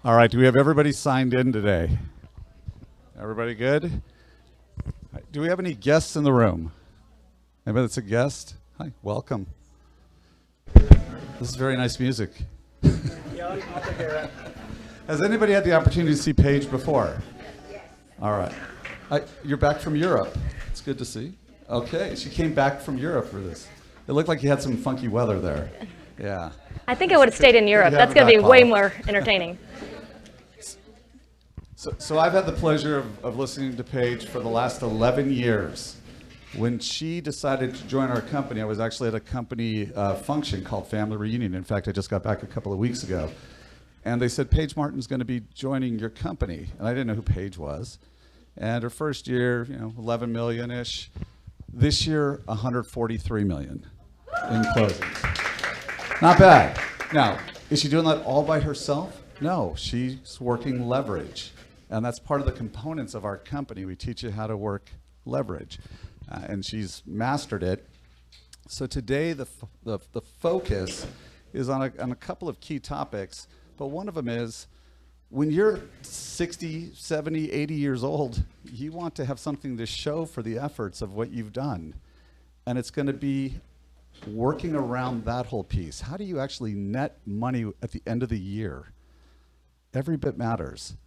All right, do we have everybody signed in today? Everybody good? Do we have any guests in the room? Anybody that's a guest? Hi, welcome. This is very nice music. Yeah, I'll take care of that. Has anybody had the opportunity to see Paige before? Yes. All right. You're back from Europe. It's good to see. Okay, she came back from Europe for this. It looked like you had some funky weather there. Yeah. I think I would have stayed in Europe. That's going to be way more entertaining. So I've had the pleasure of listening to Paige for the last 11 years. When she decided to join our company, I was actually at a company function called Family Reunion. In fact, I just got back a couple of weeks ago. And they said, Paige Martin's going to be joining your company. And I didn't know who Paige was. And her first year, 11 million-ish. This year, 143 million in closings. Not bad. Now, is she doing that all by herself? No, she's working leverage. And that's part of the components of our company. We teach you how to work leverage. And she's mastered it. So today, the focus is on a couple of key topics. But one of them is, when you're 60, 70, 80 years old, you want to have something to show for the efforts of what you've done. And it's going to be working around that whole piece. How do you actually net money at the end of the year? Every bit matters,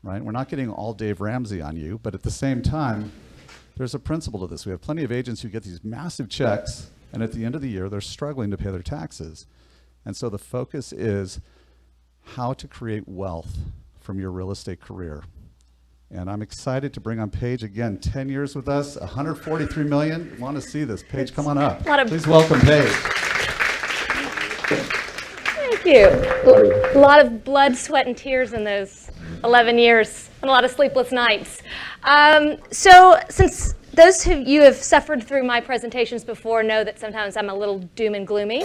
right? We're not getting all Dave Ramsey on you, but at the same time, there's a principle to this. We have plenty of agents who get these massive checks, and at the end of the year, they're struggling to pay their taxes. And so the focus is how to create wealth from your real estate career. And I'm excited to bring on Paige again, 10 years with us, 143 million. Want to see this. Paige, come on up. Please welcome Paige. Thank you. A lot of blood, sweat, and tears in those 11 years, and a lot of sleepless nights. So since those of you who have suffered through my presentations before know that sometimes I'm a little doom and gloomy.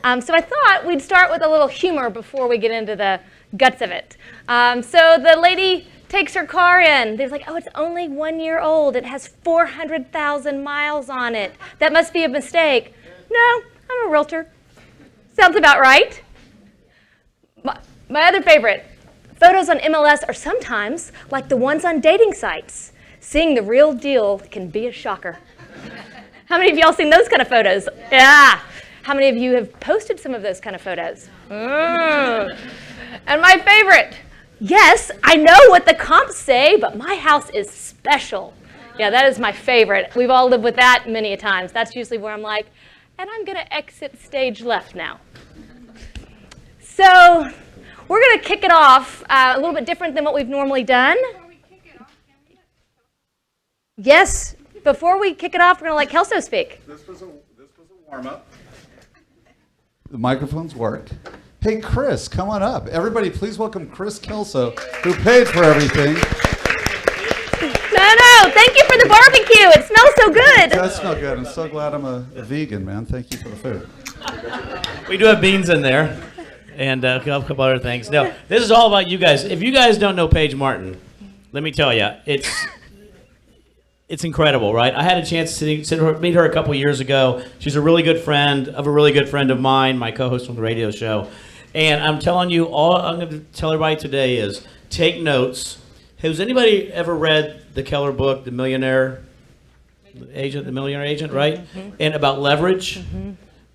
So I thought we'd start with a little humor before we get into the guts of it. So the lady takes her car in. They're like, oh, it's only 1 year old. It has 400,000 miles on it. That must be a mistake. No, I'm a realtor. Sounds about right. My other favorite, photos on MLS are sometimes like the ones on dating sites. Seeing the real deal can be a shocker. How many of y'all seen those kind of photos? Yeah. How many of you have posted some of those kind of photos? And my favorite, yes, I know what the comps say, but my house is special. Yeah, that is my favorite. We've all lived with that many a times. That's usually where I'm like, and I'm going to exit stage left now. So we're going to kick it off a little bit different than what we've normally done. Yes, before we kick it off, we're going to let Kelso speak. This was a warm-up. The microphones work. Hey, Chris, come on up. Everybody, please welcome Chris Kelso, who paid for everything. No, thank you for the barbecue. It smells so good. It does smell good. I'm so glad I'm a vegan, man. Thank you for the food. We do have beans in there and a couple other things. No, this is all about you guys. If you guys don't know Paige Martin, let me tell you, it's incredible, right? I had a chance to meet her a couple years ago. She's a really good friend of a really good friend of mine, my co-host on the radio show. And I'm telling you, all I'm going to tell everybody today is take notes. Has anybody ever read the Keller book, The Millionaire Agent, right? Mm-hmm. And about leverage? Mm-hmm.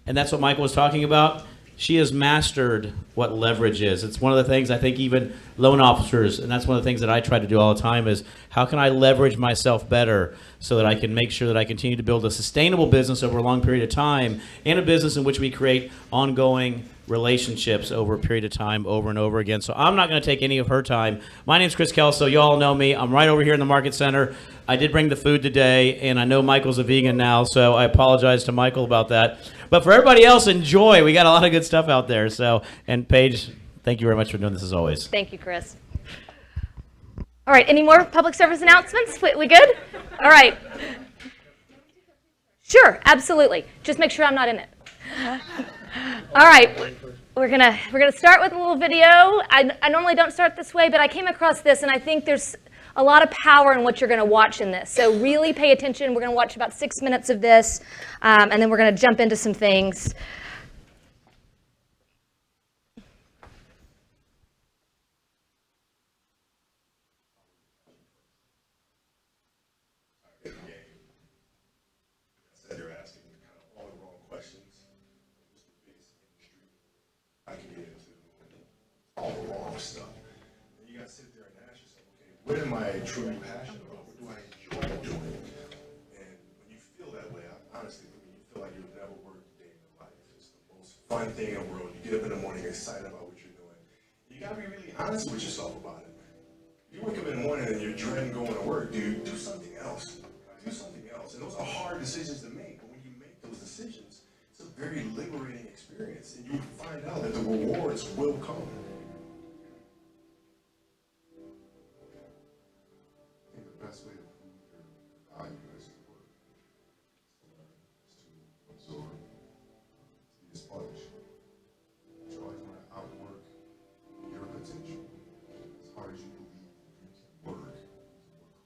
And that's what Michael was talking about. She has mastered what leverage is. It's one of the things I think even loan officers, and that's one of the things that I try to do all the time, is how can I leverage myself better so that I can make sure that I continue to build a sustainable business over a long period of time, and a business in which we create ongoing relationships over a period of time over and over again. So I'm not going to take any of her time. My name's Chris Kelso. You all know me. I'm right over here in the Market Center. I did bring the food today, and I know Michael's a vegan now, so I apologize to Michael about that. But for everybody else, enjoy. We got a lot of good stuff out there. So, and Paige, thank you very much for doing this as always. Thank you, Chris. All right, any more public service announcements? We good? All right. Sure, absolutely. Just make sure I'm not in it. All right, we're gonna start with a little video. I normally don't start this way, but I came across this, and I think there's a lot of power in what you're going to watch in this. So really pay attention. We're going to watch about 6 minutes of this, and then we're going to jump into some things. what am I truly passionate about? What do I enjoy doing? And when you feel that way, honestly, I mean, you feel like you'll never work a day in your life. It's the most fun thing in the world. You get up in the morning excited about what you're doing. You gotta be really honest with yourself about it, man. If you wake up in the morning and you're dreading going to work, dude, do something else. Do something else. And those are hard decisions to make, but when you make those decisions, it's a very liberating experience, and you find out that the rewards will come. I think the best way to prove your value is to work, is to absorb, to be a sponge. You always want to outwork your potential. As hard as you believe you can work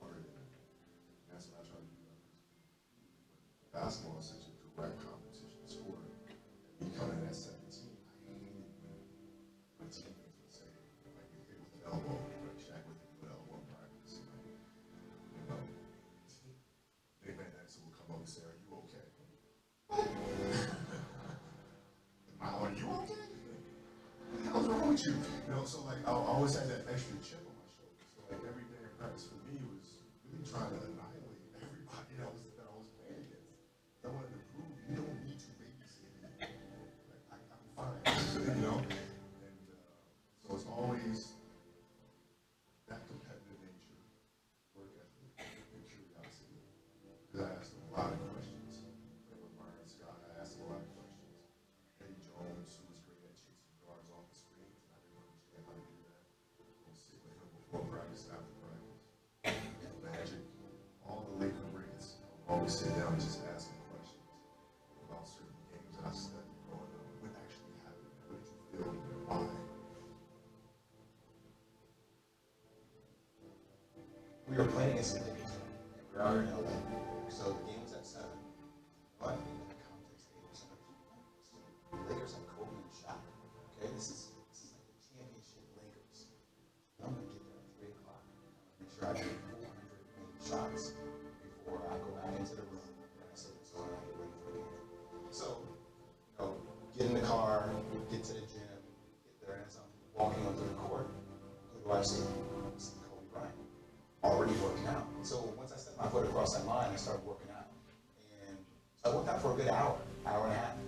harder than it. That's what I try to do. Basketball is such a direct competition sport. You come in at 17, I hated when my teammates would say, like, you hit with an elbow, like Shaq would hit with an elbow in practice. You know, big man next will come up and say, are you okay? Are you okay? What the hell's wrong with you? You know, so like, I always had that extra chip on my shoulder. So like, every day in practice for me was really trying to annihilate everybody that I was playing against. I wanted to prove you don't need to babysit me. Like, I'm fine, you know? And so it's always that competitive nature, work ethic, and curiosity. Because I asked them a lot of questions. Like with Myron Scott, I asked him a lot of questions. Eddie Jones, who was great at chasing guards off the screens, and I didn't understand how to do that. I'll sit with him before practice, after practice. Magic, all the Laker greats, I'll always sit down and just ask them questions about certain games that I studied growing up. What actually happened? What did you feel? Why? We were playing against the Lakers, and we were out in LA. So the game was at 7. But in the context, they were somebody. The Lakers had Kobe and Shaq. Okay, this is like the championship Lakers. I'm gonna get there at 3 o'clock. Make sure I get 400 shots before I go back into the room. And I said, so I get ready for the game. So, you know, get in the car, get to the gym, get there, and as I'm walking onto the court, who do I see? I see Kobe Bryant, already working out. So once I stepped my foot across that line, I started working out. And so I worked out for a good hour and a half.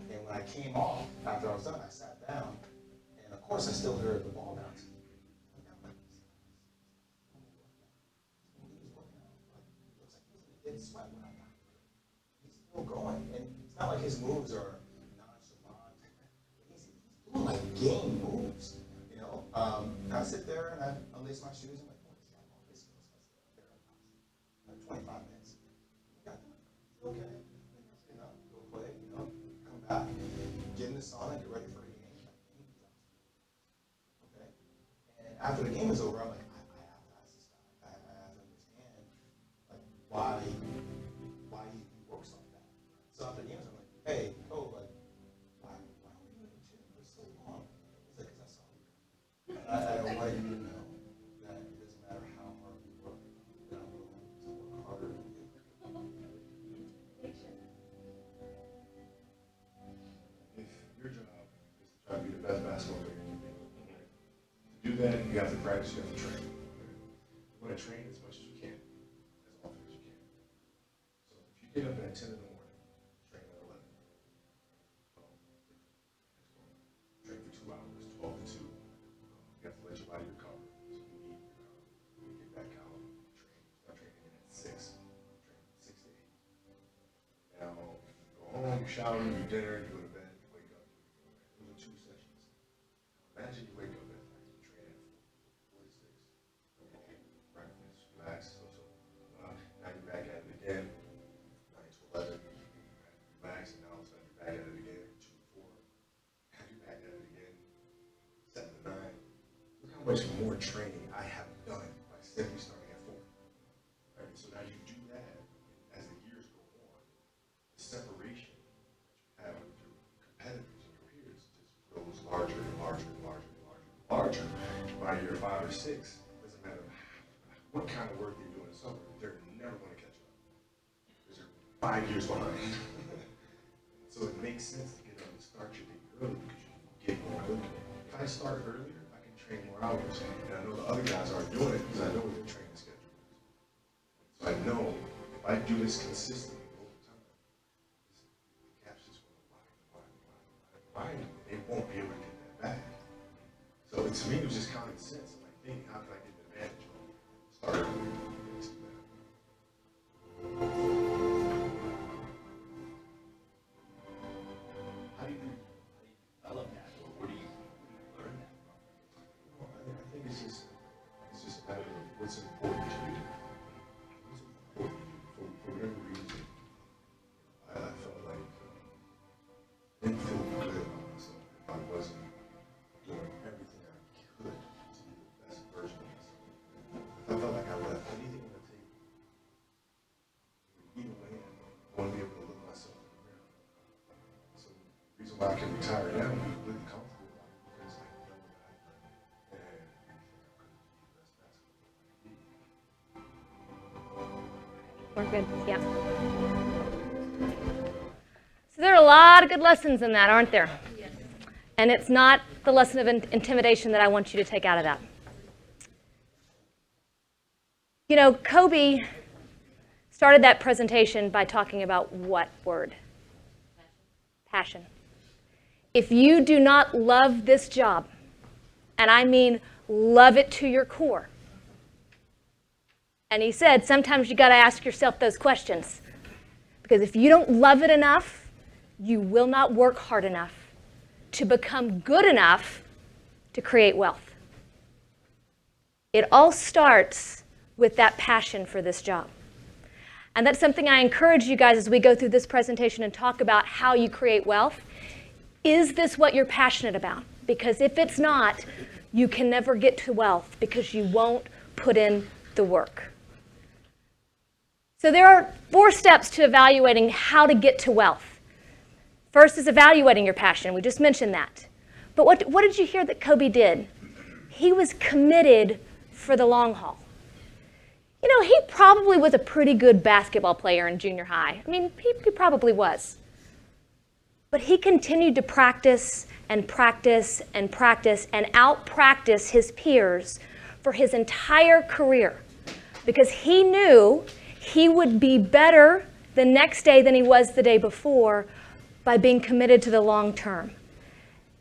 And when I came off, after I was done, I sat down, and of course I still heard the ball bounce. It's sweat when I got here. He's still going, and it's not like his moves are nonchalant. He's doing like game moves, you know. And I sit there and I unlace my shoes. I'm like, oh, this guy always feels like 25 minutes. You got that? Okay. You know, go play. You know, come back, get in the sauna, get ready for the game. Okay. And after the game is over, I'm like, I have to ask this guy. I have to understand, like, why he works like that. So after the games, I'm like, hey, like, why are you in the gym for so long? He's like, because I saw you. I want you to know that it doesn't matter how hard you work, that I'm willing to work harder than you. If your job is to try to be the best basketball player you can be, to do that, you have to practice, you have to train. You want to train as much as you can, as often as you can. So if you get up at 10 in the morning, train at 11. Train for 2 hours, 12 to 2. You have to let your body recover. So you eat, you get back out, train. Start training again at 6. Train 6 to 8. Now, you go home, you shower, you eat dinner, you go to bed, you wake up. Those are 2 sessions. Imagine you wake up at night, you train at 4 to 6. Breakfast, relax, now you're back at it again, 9 to 11, relax, and now you're back at it again, 2 to 4. Now you're back at it again, 7 to 9. Look how much more training I have done by simply starting at 4. Right? So now you do that as the years go on. The separation that you have with your competitors and your peers just grows larger and larger and larger and larger and larger. By year 5 or 6, doesn't matter what kind of work they do in the summer, they're never going to catch up. Because they're 5 years behind. So it makes sense to get up and start your day early because you can get more quickly. If I start earlier, I can train more hours. And I know the other guys aren't doing it because I know what they're know if I do this consistently over time, the gap's just going to widen. They won't be able to get that back. So to me, it was just common sense. I'm like, thinking, how can I get an advantage on it? Started to do that. How do you develop that, or where do you learn that from? Well, I think it's just a matter of what's important to you. What's important to you for whatever reason. I felt like didn't feel good about myself if I wasn't doing everything I could to be the best version of myself. If I felt like I left anything on the table, either way, I want to be able to look myself in the mirror. So the reason why I can retire now and be really comfortable about it because I know that I've done it and I could be the best basketball player. We're good, yeah. So there are a lot of good lessons in that, aren't there? Yes. And it's not the lesson of intimidation that I want you to take out of that. You know, Kobe started that presentation by talking about what word? Passion. If you do not love this job, and I mean love it to your core, and he said, sometimes you got to ask yourself those questions. Because if you don't love it enough, you will not work hard enough to become good enough to create wealth. It all starts with that passion for this job. And that's something I encourage you guys as we go through this presentation and talk about how you create wealth. Is this what you're passionate about? Because if it's not, you can never get to wealth because you won't put in the work. So there are 4 steps to evaluating how to get to wealth. First is evaluating your passion. We just mentioned that. But what did you hear that Kobe did? He was committed for the long haul. You know, he probably was a pretty good basketball player in junior high. I mean, he probably was. But he continued to practice and practice and practice and out-practice his peers for his entire career because he knew he would be better the next day than he was the day before by being committed to the long term.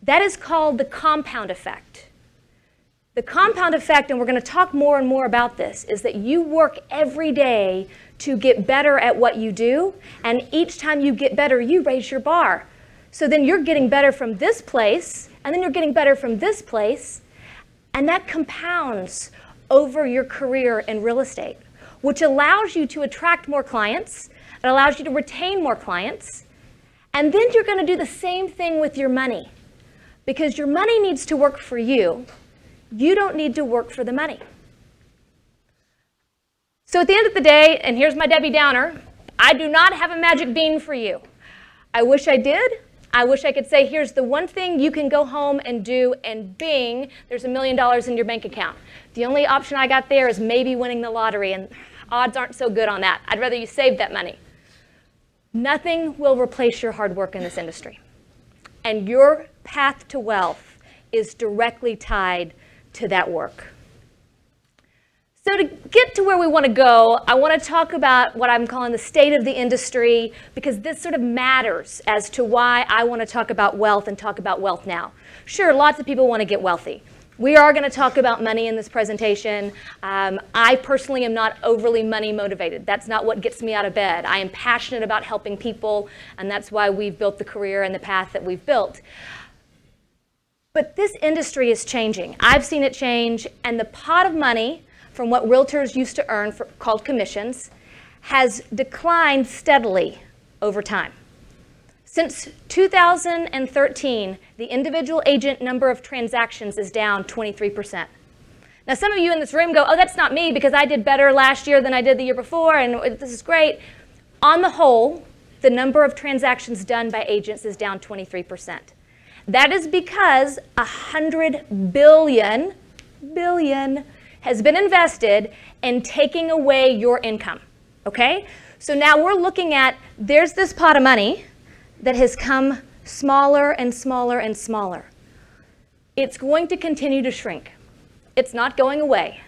That is called the compound effect. The compound effect, and we're going to talk more and more about this, is that you work every day to get better at what you do, and each time you get better, you raise your bar. So then you're getting better from this place, and then you're getting better from this place, and that compounds over your career in real estate, which allows you to attract more clients, it allows you to retain more clients, and then you're going to do the same thing with your money. Because your money needs to work for you. You don't need to work for the money. So at the end of the day, and here's my Debbie Downer, I do not have a magic bean for you. I wish I did. I wish I could say, here's the one thing you can go home and do, and bing, there's $1 million in your bank account. The only option I got there is maybe winning the lottery, and odds aren't so good on that. I'd rather you save that money. Nothing will replace your hard work in this industry. And your path to wealth is directly tied to that work. So to get to where we want to go, I want to talk about what I'm calling the state of the industry, because this sort of matters as to why I want to talk about wealth and talk about wealth now. Sure, lots of people want to get wealthy. We are going to talk about money in this presentation. I personally am not overly money motivated. That's not what gets me out of bed. I am passionate about helping people, and that's why we've built the career and the path that we've built. But this industry is changing. I've seen it change, and the pot of money from what realtors used to earn called commissions has declined steadily over time. Since 2013, the individual agent number of transactions is down 23%. Now, some of you in this room go, oh, that's not me because I did better last year than I did the year before, and this is great. On the whole, the number of transactions done by agents is down 23%. That is because $100 billion has been invested in taking away your income, okay? So now we're looking at, there's this pot of money that has come smaller and smaller and smaller. It's going to continue to shrink. It's not going away.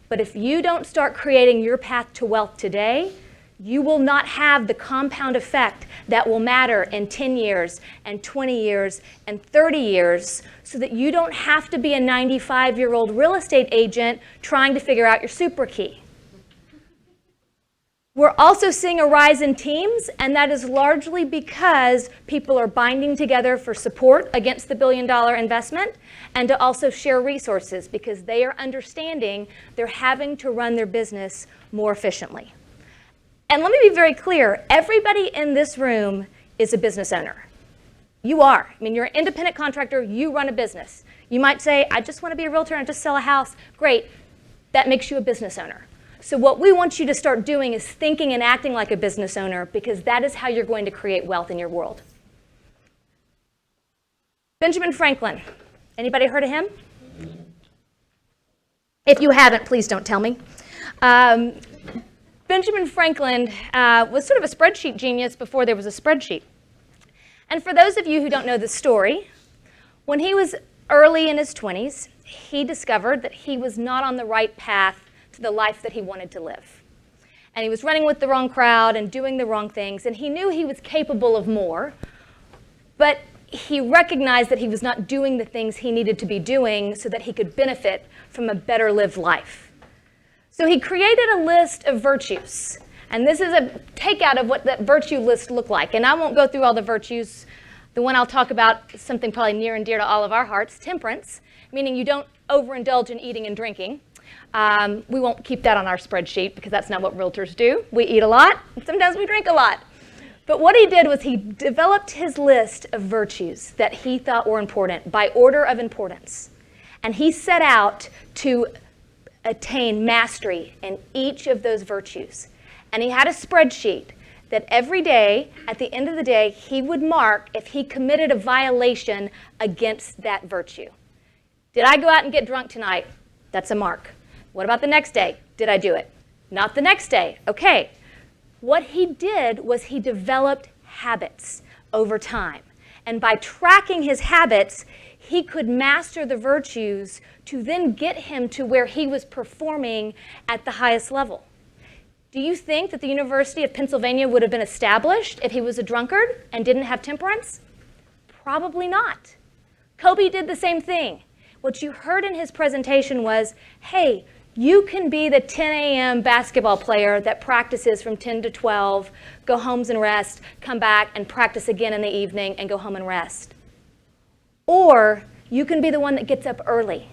But if you don't start creating your path to wealth today, you will not have the compound effect that will matter in 10 years and 20 years and 30 years, so that you don't have to be a 95-year-old real estate agent trying to figure out your super key. We're also seeing a rise in teams, and that is largely because people are binding together for support against the billion-dollar investment, and to also share resources because they are understanding they're having to run their business more efficiently. And let me be very clear, everybody in this room is a business owner. You are. I mean, you're an independent contractor, you run a business. You might say, I just want to be a realtor and I just sell a house. Great, that makes you a business owner. So what we want you to start doing is thinking and acting like a business owner, because that is how you're going to create wealth in your world. Benjamin Franklin. Anybody heard of him? If you haven't, please don't tell me. Benjamin Franklin was sort of a spreadsheet genius before there was a spreadsheet. And for those of you who don't know the story, when he was early in his 20s, he discovered that he was not on the right path to the life that he wanted to live. And he was running with the wrong crowd and doing the wrong things, and he knew he was capable of more, but he recognized that he was not doing the things he needed to be doing so that he could benefit from a better lived life. So he created a list of virtues, and this is a takeout of what that virtue list looked like. And I won't go through all the virtues. The one I'll talk about is something probably near and dear to all of our hearts, temperance, meaning you don't overindulge in eating and drinking. We won't keep that on our spreadsheet because that's not what realtors do. We eat a lot, and sometimes we drink a lot. But what he did was he developed his list of virtues that he thought were important by order of importance. And he set out to attain mastery in each of those virtues. And he had a spreadsheet that every day, at the end of the day, he would mark if he committed a violation against that virtue. Did I go out and get drunk tonight? That's a mark. What about the next day? Did I do it? Not the next day. Okay. What he did was he developed habits over time. And by tracking his habits, he could master the virtues to then get him to where he was performing at the highest level. Do you think that the University of Pennsylvania would have been established if he was a drunkard and didn't have temperance? Probably not. Kobe did the same thing. What you heard in his presentation was, hey, you can be the 10 a.m. basketball player that practices from 10 to 12, go home and rest, come back and practice again in the evening and go home and rest. Or you can be the one that gets up early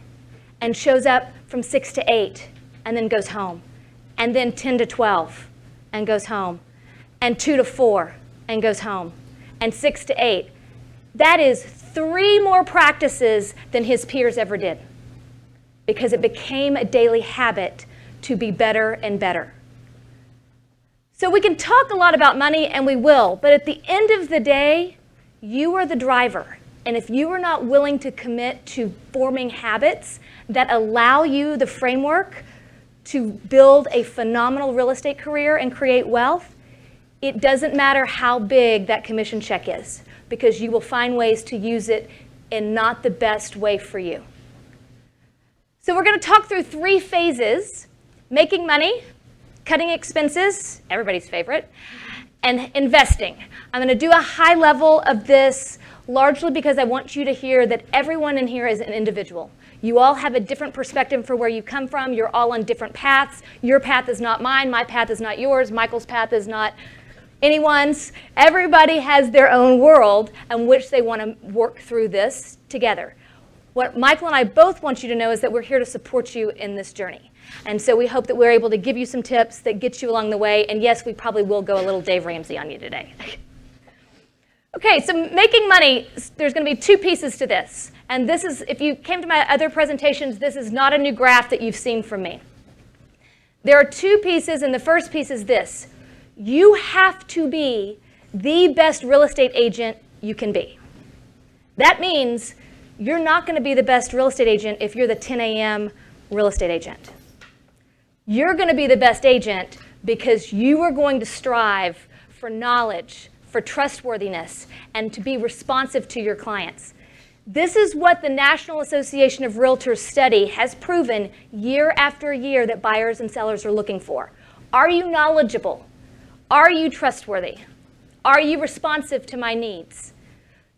and shows up from 6 to 8 and then goes home, and then 10 to 12 and goes home, and 2 to 4 and goes home, and 6 to 8. That is 3 more practices than his peers ever did, because it became a daily habit to be better and better. So we can talk a lot about money, and we will, but at the end of the day, you are the driver. And if you are not willing to commit to forming habits that allow you the framework to build a phenomenal real estate career and create wealth, it doesn't matter how big that commission check is, because you will find ways to use it in not the best way for you. So we're going to talk through 3 phases: making money, cutting expenses, everybody's favorite, and investing. I'm going to do a high level of this largely because I want you to hear that everyone in here is an individual. You all have a different perspective for where you come from. You're all on different paths. Your path is not mine. My path is not yours. Michael's path is not anyone's. Everybody has their own world in which they want to work through this together. What Michael and I both want you to know is that we're here to support you in this journey. And so we hope that we're able to give you some tips that get you along the way. And yes, we probably will go a little Dave Ramsey on you today. Okay, so making money, there's going to be 2 pieces to this. And this is, if you came to my other presentations, this is not a new graph that you've seen from me. There are 2 pieces, and the first piece is this. You have to be the best real estate agent you can be. That means you're not going to be the best real estate agent if you're the 10 a.m. real estate agent. You're going to be the best agent because you are going to strive for knowledge, for trustworthiness, and to be responsive to your clients. This is what the National Association of Realtors study has proven year after year that buyers and sellers are looking for. Are you knowledgeable? Are you trustworthy? Are you responsive to my needs?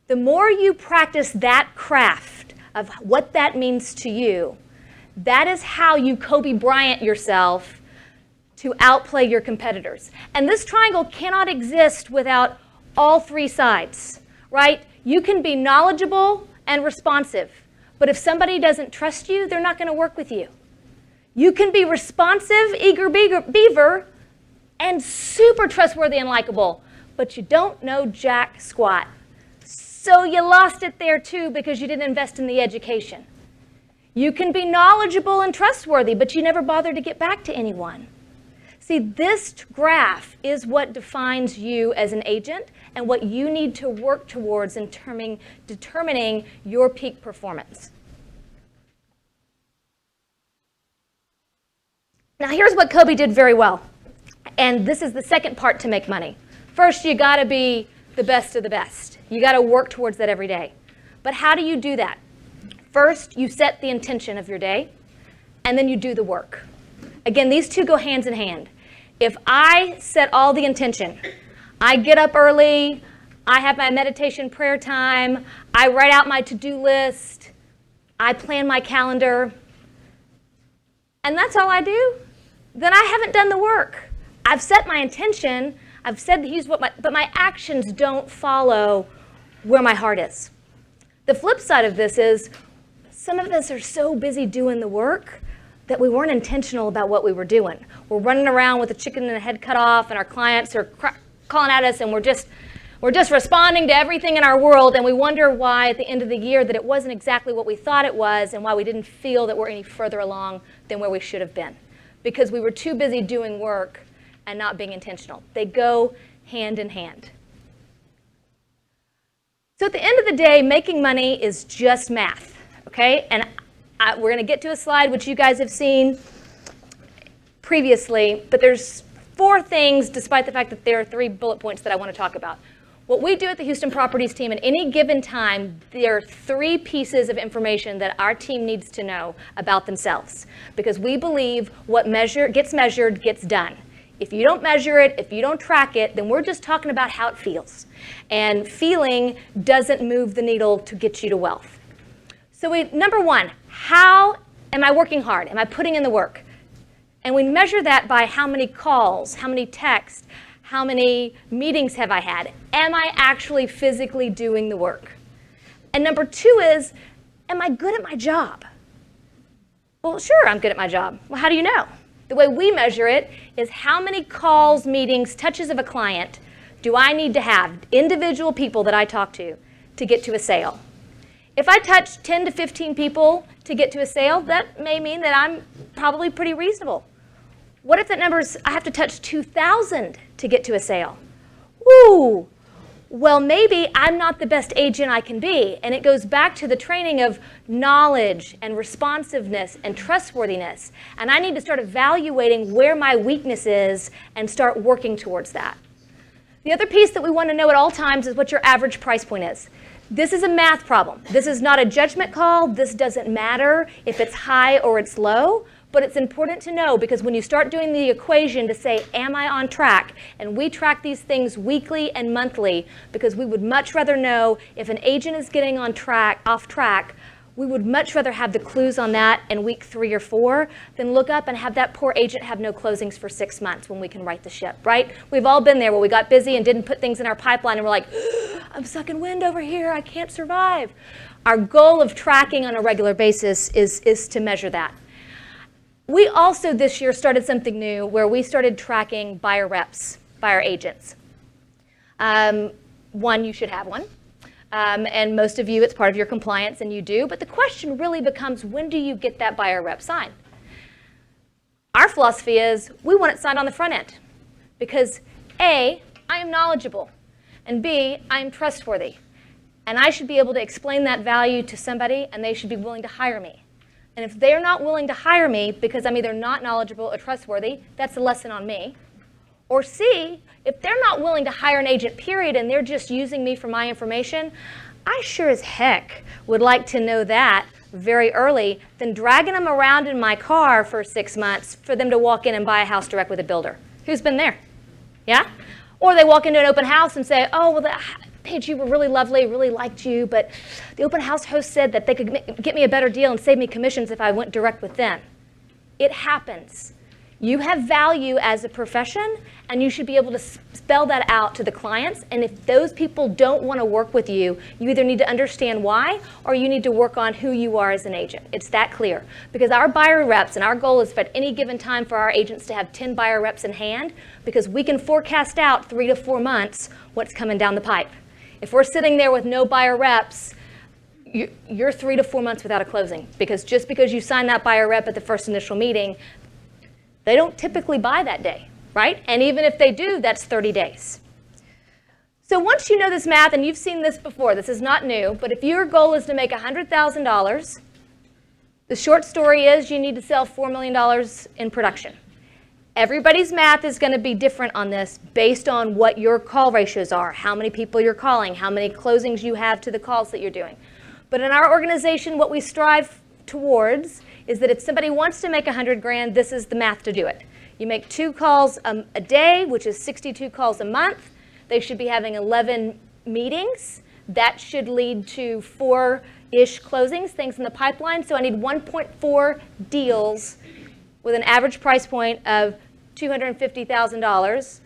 The more you practice that craft of what that means to you, that is how you Kobe Bryant yourself to outplay your competitors. And this triangle cannot exist without all three sides, right? You can be knowledgeable and responsive, but if somebody doesn't trust you, they're not going to work with you. You can be responsive, eager beaver, and super trustworthy and likable, but you don't know jack squat. So you lost it there too because you didn't invest in the education. You can be knowledgeable and trustworthy, but you never bother to get back to anyone. See, this graph is what defines you as an agent and what you need to work towards in determining your peak performance. Now here's what Kobe did very well. And this is the second part to make money. First, you gotta be the best of the best. You gotta work towards that every day. But how do you do that? First, you set the intention of your day, and then you do the work. Again, these two go hands in hand. If I set all the intention, I get up early, I have my meditation prayer time, I write out my to-do list, I plan my calendar, and that's all I do, then I haven't done the work. I've set my intention, I've said but my actions don't follow where my heart is. The flip side of this is some of us are so busy doing the work that we weren't intentional about what we were doing. We're running around with a chicken and a head cut off, and our clients are calling at us, and we're just responding to everything in our world, and we wonder why at the end of the year that it wasn't exactly what we thought it was, and why we didn't feel that we're any further along than where we should have been, because we were too busy doing work and not being intentional. They go hand in hand. So at the end of the day, making money is just math, okay? And we're going to get to a slide which you guys have seen previously, but there's 4 things, despite the fact that there are 3 bullet points that I want to talk about. What we do at the Houston Properties team at any given time, there are 3 pieces of information that our team needs to know about themselves, because we believe what gets measured gets done. If you don't measure it, if you don't track it, then we're just talking about how it feels. And feeling doesn't move the needle to get you to wealth. So number 1, how am I working hard? Am I putting in the work? And we measure that by how many calls, how many texts, how many meetings have I had? Am I actually physically doing the work? And number 2 is, am I good at my job? Well, sure, I'm good at my job. Well, how do you know? The way we measure it is how many calls, meetings, touches of a client do I need to have, individual people that I talk to get to a sale. If I touch 10 to 15 people to get to a sale, that may mean that I'm probably pretty reasonable. What if that number's, I have to touch 2,000 to get to a sale? Woo! Well, maybe I'm not the best agent I can be. And it goes back to the training of knowledge and responsiveness and trustworthiness. And I need to start evaluating where my weakness is and start working towards that. The other piece that we want to know at all times is what your average price point is. This is a math problem. This is not a judgment call. This doesn't matter if it's high or it's low. But it's important to know, because when you start doing the equation to say, am I on track? And we track these things weekly and monthly, because we would much rather know if an agent is getting off track, we would much rather have the clues on that in week 3 or 4 than look up and have that poor agent have no closings for 6 months when we can right the ship, right? We've all been there where we got busy and didn't put things in our pipeline and we're like, I'm sucking wind over here, I can't survive. Our goal of tracking on a regular basis is to measure that. We also this year started something new where we started tracking buyer reps, buyer agents. One, you should have one. And most of you, it's part of your compliance and you do. But the question really becomes, when do you get that buyer rep signed? Our philosophy is we want it signed on the front end. Because A, I am knowledgeable. And B, I am trustworthy. And I should be able to explain that value to somebody and they should be willing to hire me. And if they're not willing to hire me because I'm either not knowledgeable or trustworthy, that's a lesson on me. Or C, if they're not willing to hire an agent, period, and they're just using me for my information, I sure as heck would like to know that very early than dragging them around in my car for 6 months for them to walk in and buy a house direct with a builder. Who's been there? Yeah? Or they walk into an open house and say, oh, well, Paige, you were really lovely, really liked you, but the open house host said that they could get me a better deal and save me commissions if I went direct with them. It happens. You have value as a profession, and you should be able to spell that out to the clients. And if those people don't want to work with you, you either need to understand why, or you need to work on who you are as an agent. It's that clear. Because our buyer reps, and our goal is at any given time for our agents to have 10 buyer reps in hand, because we can forecast out 3 to 4 months what's coming down the pipe. If we're sitting there with no buyer reps, you're 3 to 4 months without a closing. Because just because you sign that buyer rep at the first initial meeting, they don't typically buy that day, right? And even if they do, that's 30 days. So once you know this math, and you've seen this before, this is not new, but if your goal is to make $100,000, the short story is you need to sell $4 million in production. Everybody's math is going to be different on this based on what your call ratios are, how many people you're calling, how many closings you have to the calls that you're doing. But in our organization, what we strive towards is that if somebody wants to make $100,000, this is the math to do it. You make 2 calls a day, which is 62 calls a month. They should be having 11 meetings. That should lead to 4-ish closings, things in the pipeline. So I need 1.4 deals with an average price point of $250,000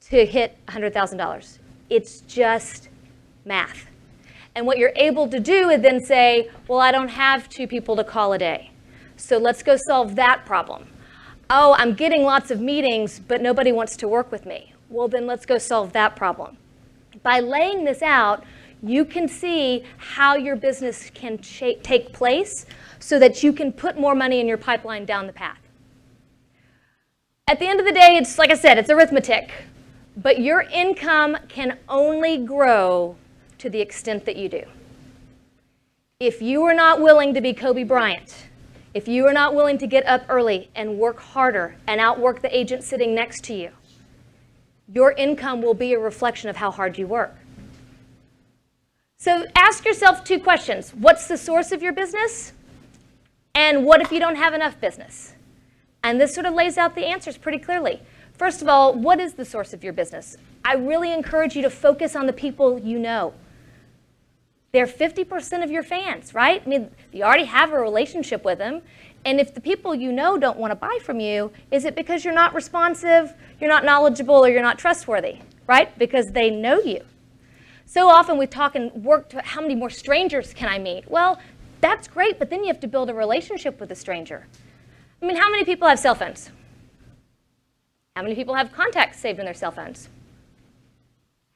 to hit $100,000. It's just math. And what you're able to do is then say, well, I don't have 2 people to call a day. So let's go solve that problem. Oh, I'm getting lots of meetings, but nobody wants to work with me. Well, then let's go solve that problem. By laying this out, you can see how your business can take place so that you can put more money in your pipeline down the path. At the end of the day, it's like I said, it's arithmetic. But your income can only grow to the extent that you do. If you are not willing to be Kobe Bryant, if you are not willing to get up early and work harder and outwork the agent sitting next to you, your income will be a reflection of how hard you work. So ask yourself 2 questions. What's the source of your business? And what if you don't have enough business? And this sort of lays out the answers pretty clearly. First of all, what is the source of your business? I really encourage you to focus on the people you know. They're 50% of your fans, right? I mean, you already have a relationship with them. And if the people you know don't want to buy from you, is it because you're not responsive, you're not knowledgeable, or you're not trustworthy, right? Because they know you. So often we talk and work to how many more strangers can I meet? Well, that's great, but then you have to build a relationship with a stranger. I mean, how many people have cell phones? How many people have contacts saved in their cell phones?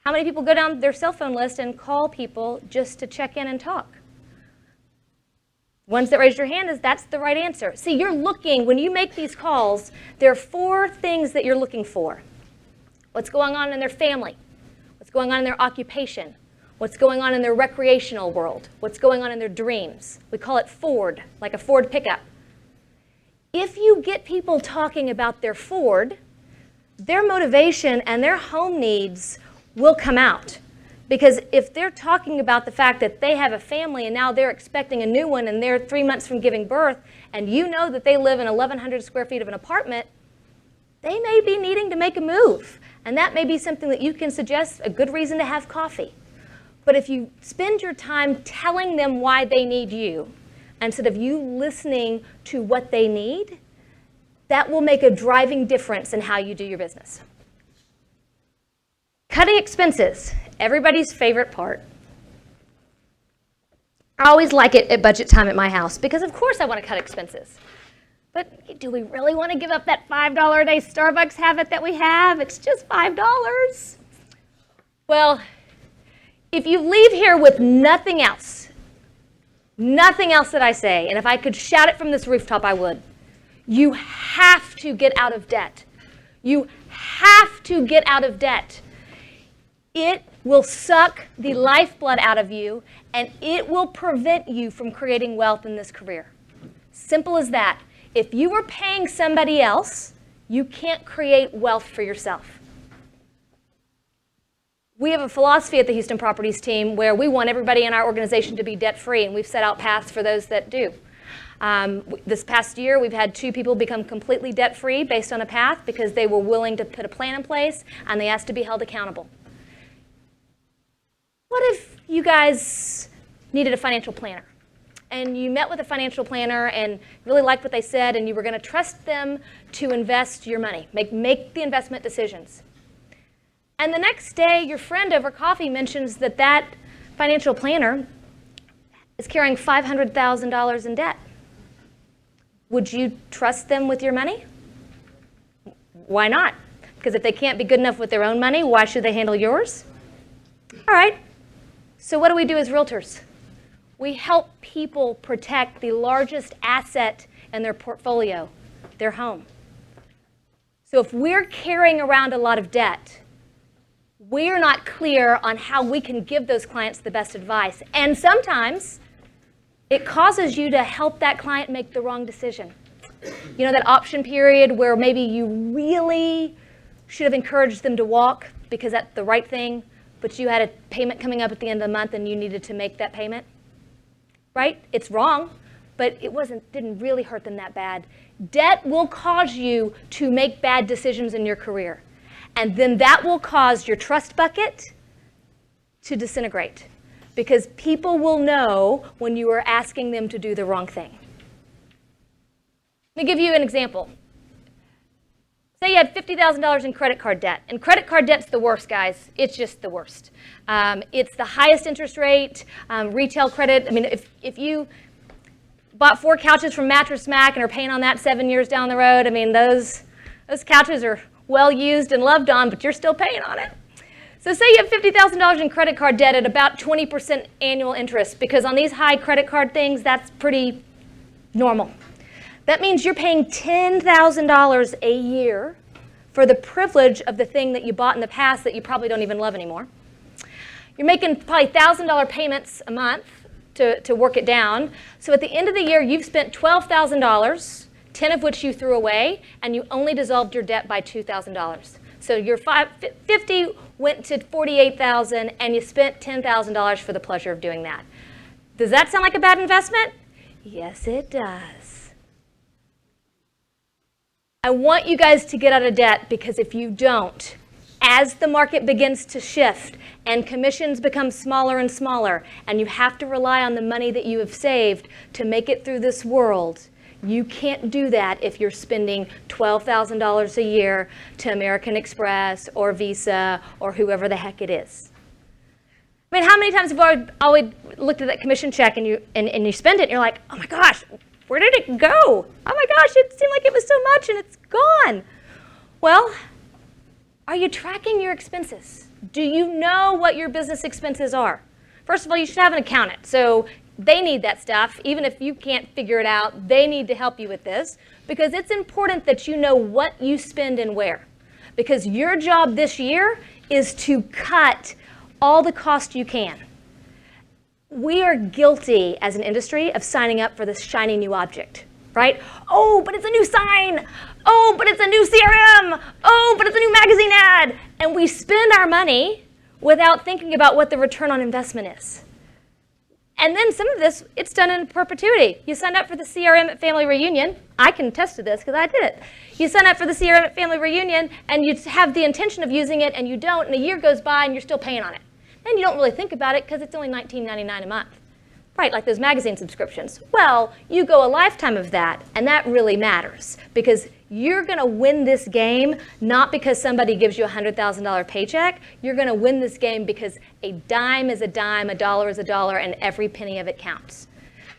How many people go down their cell phone list and call people just to check in and talk? Ones that raised your hand that's the right answer. See, you're looking, when you make these calls, there are 4 things that you're looking for. What's going on in their family? What's going on in their occupation? What's going on in their recreational world? What's going on in their dreams? We call it Ford, like a Ford pickup. If you get people talking about their Ford, their motivation and their home needs will come out. Because if they're talking about the fact that they have a family and now they're expecting a new one and they're 3 months from giving birth, and you know that they live in 1,100 square feet of an apartment, they may be needing to make a move. And that may be something that you can suggest, a good reason to have coffee. But if you spend your time telling them why they need you, instead of you listening to what they need, that will make a driving difference in how you do your business. Cutting expenses, everybody's favorite part. I always like it at budget time at my house because of course I want to cut expenses. But do we really want to give up that $5 a day Starbucks habit that we have? It's just $5. Well, if you leave here with nothing else that I say, and if I could shout it from this rooftop, I would. You have to get out of debt. You have to get out of debt. It will suck the lifeblood out of you, and it will prevent you from creating wealth in this career. Simple as that. If you are paying somebody else, you can't create wealth for yourself. We have a philosophy at the Houston Properties team where we want everybody in our organization to be debt-free, and we've set out paths for those that do. This past year, we've had 2 people become completely debt-free based on a path because they were willing to put a plan in place and they asked to be held accountable. What if you guys needed a financial planner and you met with a financial planner and really liked what they said and you were going to trust them to invest your money, make the investment decisions? And the next day, your friend over coffee mentions that that financial planner is carrying $500,000 in debt. Would you trust them with your money? Why not? Because if they can't be good enough with their own money, why should they handle yours? All right. So what do we do as realtors? We help people protect the largest asset in their portfolio, their home. So if we're carrying around a lot of debt, we're not clear on how we can give those clients the best advice. And sometimes it causes you to help that client make the wrong decision. You know, that option period where maybe you really should have encouraged them to walk because that's the right thing, but you had a payment coming up at the end of the month and you needed to make that payment, right? It's wrong, but it didn't really hurt them that bad. Debt will cause you to make bad decisions in your career. And then that will cause your trust bucket to disintegrate because people will know when you are asking them to do the wrong thing. Let me give you an example. Say you had $50,000 in credit card debt. And credit card debt's the worst, guys. It's just the worst. It's the highest interest rate, retail credit. I mean, if you bought 4 couches from Mattress Mac and are paying on that 7 years down the road, I mean, those couches are well used and loved on, but you're still paying on it. So say you have $50,000 in credit card debt at about 20% annual interest, because on these high credit card things, that's pretty normal. That means you're paying $10,000 a year for the privilege of the thing that you bought in the past that you probably don't even love anymore. You're making probably $1,000 payments a month to work it down. So at the end of the year, you've spent $12,000, 10 of which you threw away, and you only dissolved your debt by $2,000. So your 50 went to 48,000, and you spent $10,000 for the pleasure of doing that. Does that sound like a bad investment? Yes, it does. I want you guys to get out of debt, because if you don't, as the market begins to shift and commissions become smaller and smaller, and you have to rely on the money that you have saved to make it through this world, you can't do that if you're spending $12,000 a year to American Express or Visa or whoever the heck it is. I mean, how many times have you always looked at that commission check and you spend it and you're like, oh my gosh, where did it go? Oh my gosh, it seemed like it was so much and it's gone. Well, are you tracking your expenses? Do you know what your business expenses are? First of all, you should have an accountant. So they need that stuff. Even if you can't figure it out, they need to help you with this, because it's important that you know what you spend and where. Because your job this year is to cut all the cost you can. We are guilty as an industry of signing up for this shiny new object, right? Oh, but it's a new sign. Oh, but it's a new CRM. Oh, but it's a new magazine ad. And we spend our money without thinking about what the return on investment is. And then some of this, it's done in perpetuity. You signed up for the CRM at Family Reunion. I can attest to this because I did it. You sign up for the CRM at Family Reunion and you have the intention of using it and you don't, and a year goes by and you're still paying on it. And you don't really think about it because it's only $19.99 a month. Right, like those magazine subscriptions. Well, you go a lifetime of that, and that really matters, because you're going to win this game not because somebody gives you a $100,000 paycheck. You're going to win this game because a dime is a dime, a dollar is a dollar, and every penny of it counts.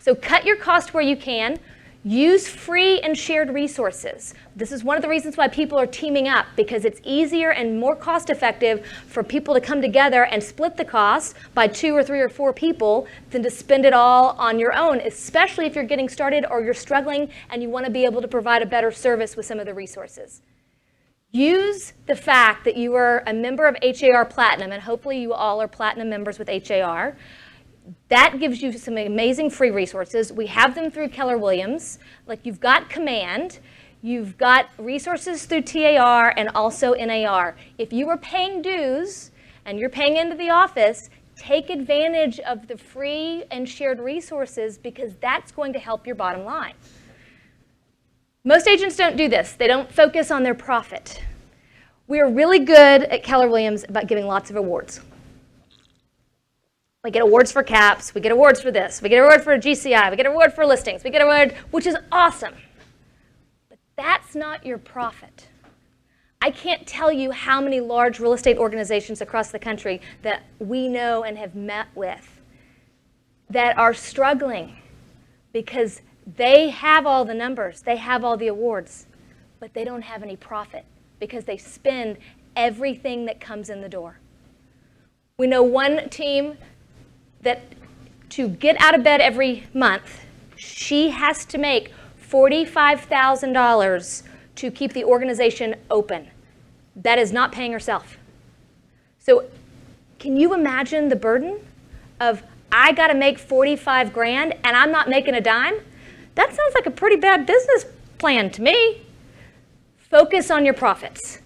So cut your cost where you can. Use free and shared resources. This is one of the reasons why people are teaming up, because it's easier and more cost effective for people to come together and split the cost by 2 or 3 or 4 people than to spend it all on your own, especially if you're getting started or you're struggling and you want to be able to provide a better service with some of the resources. Use the fact that you are a member of HAR Platinum, and hopefully you all are Platinum members with HAR. That gives you some amazing free resources. We have them through Keller Williams. Like, you've got Command, you've got resources through TAR and also NAR. If you are paying dues and you're paying into the office, take advantage of the free and shared resources because that's going to help your bottom line. Most agents don't do this. They don't focus on their profit. We are really good at Keller Williams about giving lots of awards. We get awards for caps, we get awards for this, we get an award for GCI, we get an award for listings, we get an award, which is awesome. But that's not your profit. I can't tell you how many large real estate organizations across the country that we know and have met with that are struggling because they have all the numbers, they have all the awards, but they don't have any profit because they spend everything that comes in the door. We know one team that to get out of bed every month, she has to make $45,000 to keep the organization open. That is not paying herself. So can you imagine the burden of, I got to make 45 grand and I'm not making a dime? That sounds like a pretty bad business plan to me. Focus on your profits.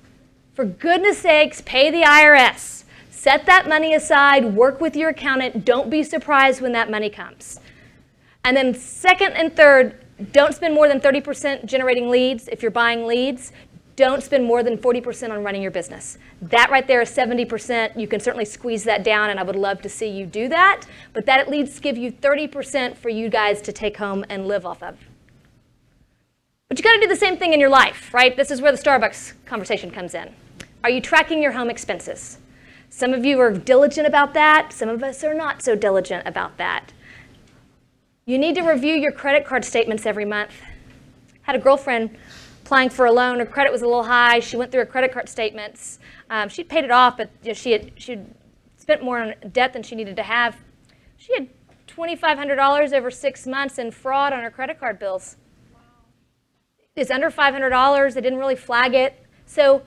For goodness sakes, pay the IRS. Set that money aside, work with your accountant. Don't be surprised when that money comes. And then second and third, don't spend more than 30% generating leads. If you're buying leads, don't spend more than 40% on running your business. That right there is 70%. You can certainly squeeze that down, and I would love to see you do that. But that at least give you 30% for you guys to take home and live off of. But you got to do the same thing in your life, right? This is where the Starbucks conversation comes in. Are you tracking your home expenses? Some of you are diligent about that. Some of us are not so diligent about that. You need to review your credit card statements every month. Had a girlfriend applying for a loan. Her credit was a little high. She went through her credit card statements. She'd paid it off, but she'd spent more on debt than she needed to have. She had $2,500 over 6 months in fraud on her credit card bills. It's under $500. They didn't really flag it. So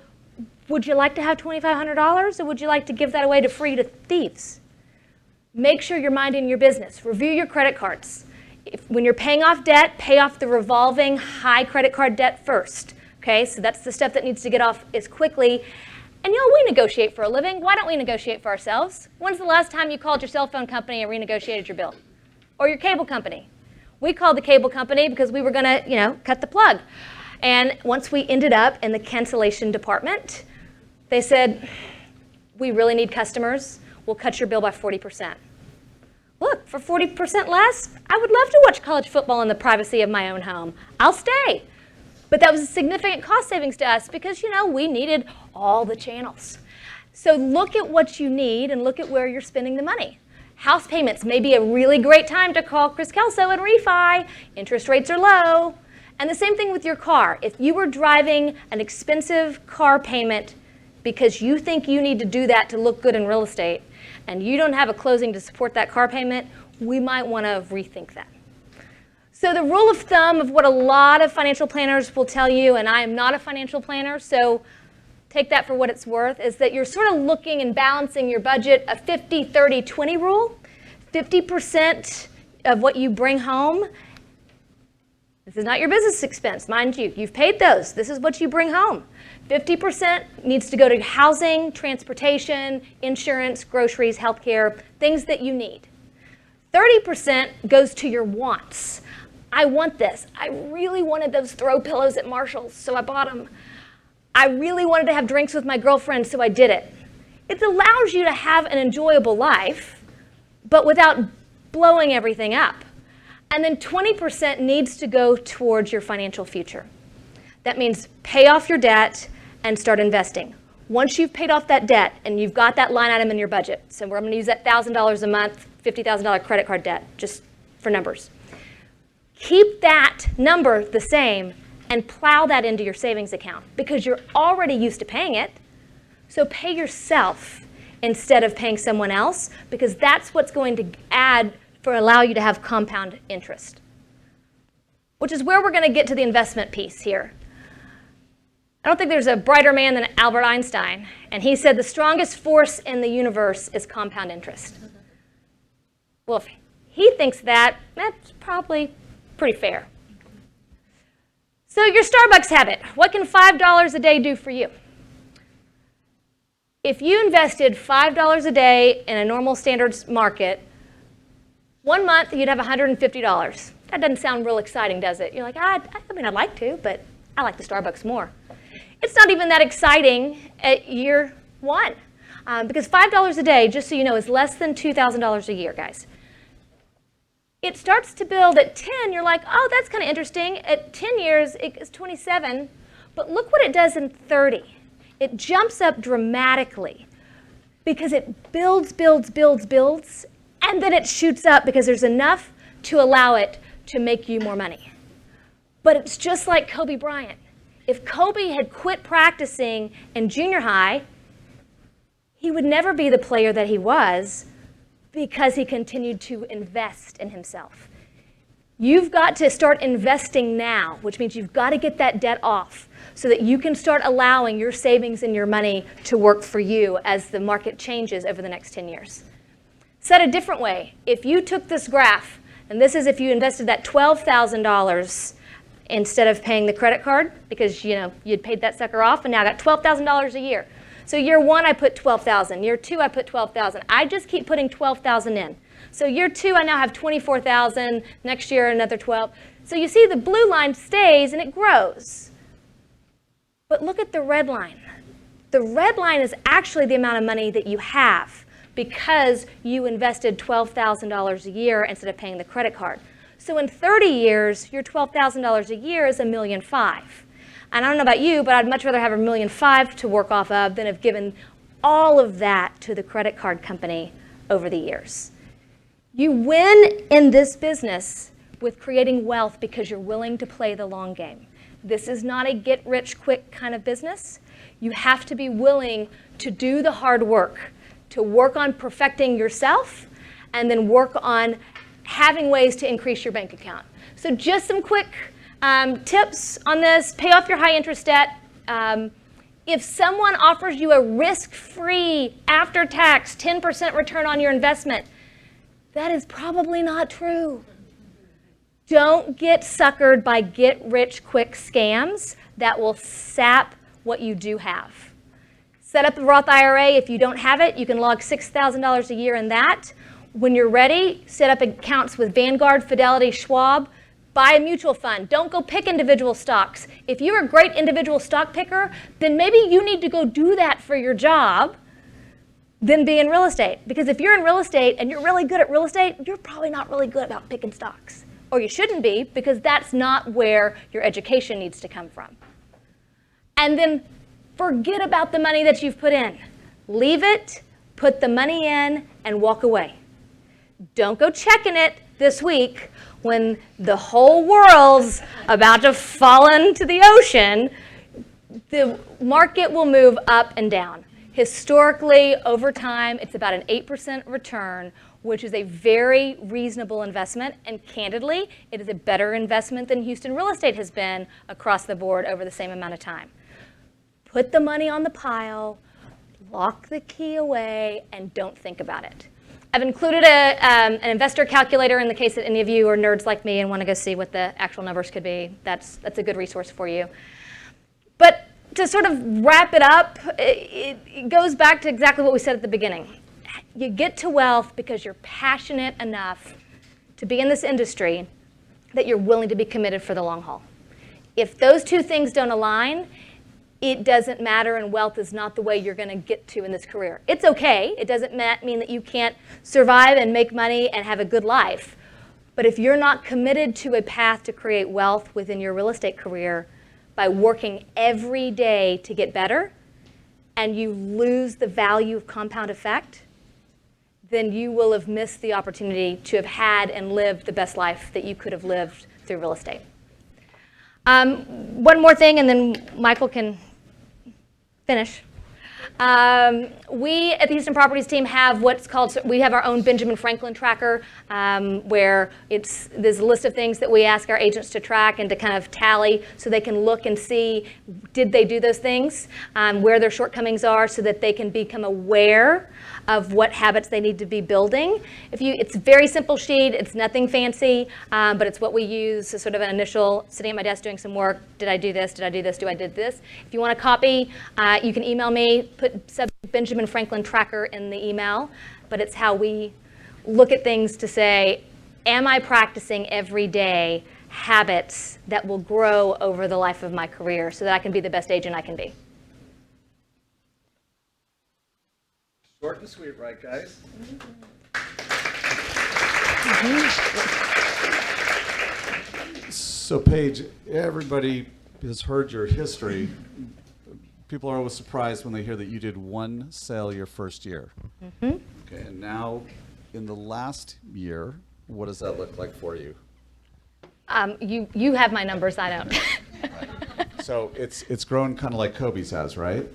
would you like to have $2,500 or would you like to give that away to free to thieves? Make sure you're minding your business. Review your credit cards. When you're paying off debt, pay off the revolving high credit card debt first. Okay, so that's the stuff that needs to get off as quickly. And we negotiate for a living. Why don't we negotiate for ourselves? When's the last time you called your cell phone company and renegotiated your bill? Or your cable company? We called the cable company because we were going to, cut the plug. And once we ended up in the cancellation department, they said, we really need customers. We'll cut your bill by 40%. Look, for 40% less, I would love to watch college football in the privacy of my own home. I'll stay. But that was a significant cost savings to us because, we needed all the channels. So look at what you need and look at where you're spending the money. House payments may be a really great time to call Chris Kelso and refi. Interest rates are low. And the same thing with your car. If you were driving an expensive car payment because you think you need to do that to look good in real estate, and you don't have a closing to support that car payment, we might want to rethink that. So the rule of thumb of what a lot of financial planners will tell you, and I am not a financial planner, so take that for what it's worth, is that you're sort of looking and balancing your budget, a 50-30-20 rule. 50% of what you bring home, this is not your business expense, mind you. You've paid those. This is what you bring home. 50% needs to go to housing, transportation, insurance, groceries, healthcare, things that you need. 30% goes to your wants. I want this. I really wanted those throw pillows at Marshall's, so I bought them. I really wanted to have drinks with my girlfriend, so I did it. It allows you to have an enjoyable life, but without blowing everything up. And then 20% needs to go towards your financial future. That means pay off your debt and start investing. Once you've paid off that debt and you've got that line item in your budget, so we're going to use that $1,000 a month, $50,000 credit card debt, just for numbers. Keep that number the same and plow that into your savings account because you're already used to paying it. So pay yourself instead of paying someone else because that's what's going to allow you to have compound interest, which is where we're going to get to the investment piece here. I don't think there's a brighter man than Albert Einstein, and he said the strongest force in the universe is compound interest. Well, if he thinks that, that's probably pretty fair. So your Starbucks habit, what can $5 a day do for you? If you invested $5 a day in a normal standards market, 1 month you'd have $150. That doesn't sound real exciting, does it? You're like, I mean, I'd like to, but I like the Starbucks more. It's not even that exciting at year 1. Because $5 a day, just so you know, is less than $2,000 a year, guys. It starts to build at 10, you're like, oh, that's kind of interesting. At 10 years, it's 27, but look what it does in 30. It jumps up dramatically because it builds, and then it shoots up because there's enough to allow it to make you more money. But it's just like Kobe Bryant. If Kobe had quit practicing in junior high, he would never be the player that he was because he continued to invest in himself. You've got to start investing now, which means you've got to get that debt off so that you can start allowing your savings and your money to work for you as the market changes over the next 10 years. Said a different way, if you took this graph, and this is if you invested that $12,000 instead of paying the credit card because you'd paid that sucker off and now got $12,000 a year. So year 1 I put $12,000, year 2 I put $12,000. I just keep putting $12,000 in. So year 2 I now have $24,000, next year another 12. So you see the blue line stays and it grows. But look at the red line. The red line is actually the amount of money that you have because you invested $12,000 a year instead of paying the credit card. So in 30 years, your $12,000 a year is $1.5 million. And I don't know about you, but I'd much rather have $1.5 million to work off of than have given all of that to the credit card company over the years. You win in this business with creating wealth because you're willing to play the long game. This is not a get-rich-quick kind of business. You have to be willing to do the hard work, to work on perfecting yourself, and then work on having ways to increase your bank account. So just some quick tips on this. Pay off your high-interest debt. If someone offers you a risk-free, after-tax, 10% return on your investment, that is probably not true. Don't get suckered by get-rich-quick scams that will sap what you do have. Set up the Roth IRA. If you don't have it, you can log $6,000 a year in that. When you're ready, set up accounts with Vanguard, Fidelity, Schwab. Buy a mutual fund. Don't go pick individual stocks. If you're a great individual stock picker, then maybe you need to go do that for your job than be in real estate. Because if you're in real estate and you're really good at real estate, you're probably not really good about picking stocks. Or you shouldn't be, because that's not where your education needs to come from. And then forget about the money that you've put in. Leave it, put the money in, and walk away. Don't go checking it this week when the whole world's about to fall into the ocean. The market will move up and down. Historically, over time, it's about an 8% return, which is a very reasonable investment. And candidly, it is a better investment than Houston real estate has been across the board over the same amount of time. Put the money on the pile, lock the key away, and don't think about it. I've included an investor calculator in the case that any of you are nerds like me and want to go see what the actual numbers could be. That's a good resource for you. But to sort of wrap it up, it goes back to exactly what we said at the beginning. You get to wealth because you're passionate enough to be in this industry that you're willing to be committed for the long haul. If those two things don't align, it doesn't matter, and wealth is not the way you're going to get to in this career. It's okay. It doesn't mean that you can't survive and make money and have a good life. But if you're not committed to a path to create wealth within your real estate career by working every day to get better, and you lose the value of compound effect, then you will have missed the opportunity to have had and lived the best life that you could have lived through real estate. One more thing, and then Michael can finish. We at the Houston Properties team have what's called, we have our own Benjamin Franklin tracker, where there's a list of things that we ask our agents to track and to kind of tally so they can look and see, did they do those things, where their shortcomings are, so that they can become aware of what habits they need to be building. It's a very simple sheet, it's nothing fancy, but it's what we use as sort of an initial sitting at my desk doing some work. Did I do this? Did I do this? Do I did this? If you want a copy, you can email me, put subject Benjamin Franklin tracker in the email, but it's how we look at things to say, am I practicing every day habits that will grow over the life of my career so that I can be the best agent I can be? Short and sweet, right, guys? So, Paige, everybody has heard your history. People are always surprised when they hear that you did one sale your first year. Okay, and now in the last year, what does that look like for you? You have my numbers, I don't. So it's grown kind of like Kobe's has, right?